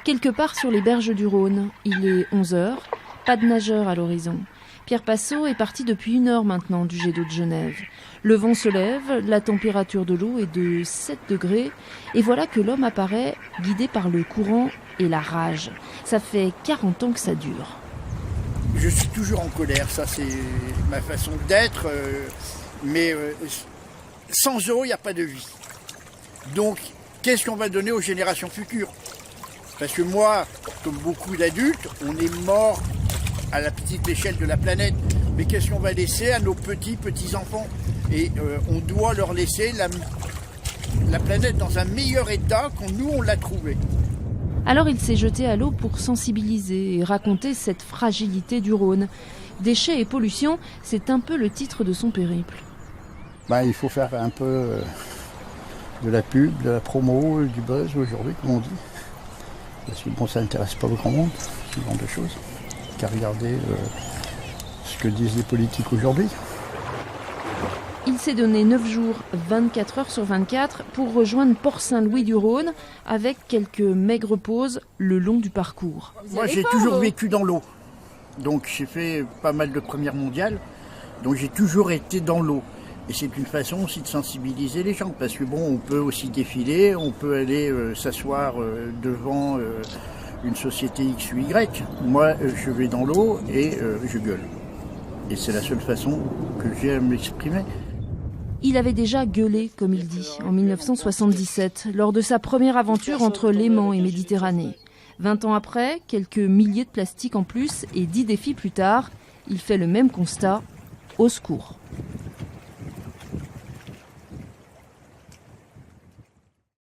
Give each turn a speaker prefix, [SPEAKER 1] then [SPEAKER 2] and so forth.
[SPEAKER 1] Quelque part sur les berges du Rhône, il est 11h, pas de nageurs à l'horizon. Pierre Passot est parti depuis 1 heure maintenant du jet d'eau de Genève. Le vent se lève, la température de l'eau est de 7 degrés et voilà que l'homme apparaît guidé par le courant et la rage. Ça fait 40 ans que ça dure.
[SPEAKER 2] Je suis toujours en colère, ça c'est ma façon d'être, mais sans eau il n'y a pas de vie. Donc qu'est-ce qu'on va donner aux générations futures? Parce que moi, comme beaucoup d'adultes, on est mort à la petite échelle de la planète. Mais qu'est-ce qu'on va laisser à nos petits-enfants? Et on doit leur laisser la planète dans un meilleur état qu'on nous on l'a trouvé.
[SPEAKER 1] Alors il s'est jeté à l'eau pour sensibiliser et raconter cette fragilité du Rhône. Déchets et pollution, c'est un peu le titre de son périple.
[SPEAKER 3] Il faut faire un peu de la pub, de la promo, du buzz aujourd'hui, comme on dit. Parce que ça n'intéresse pas le grand monde, ce genre de choses. Qu'à regarder ce que disent les politiques aujourd'hui.
[SPEAKER 1] Il s'est donné 9 jours, 24 heures sur 24, pour rejoindre Port-Saint-Louis-du-Rhône, avec quelques maigres pauses le long du parcours.
[SPEAKER 2] Moi, j'ai toujours vécu dans l'eau. Donc, j'ai fait pas mal de premières mondiales. Donc, j'ai toujours été dans l'eau. Et c'est une façon aussi de sensibiliser les gens. Parce que on peut aussi défiler, on peut aller s'asseoir devant une société X ou Y. Moi, je vais dans l'eau et je gueule. Et c'est la seule façon que j'ai à m'exprimer.
[SPEAKER 1] Il avait déjà gueulé, comme il dit, en 1977, lors de sa première aventure entre Léman et Méditerranée. 20 ans après, quelques milliers de plastiques en plus et 10 défis plus tard, il fait le même constat, au secours.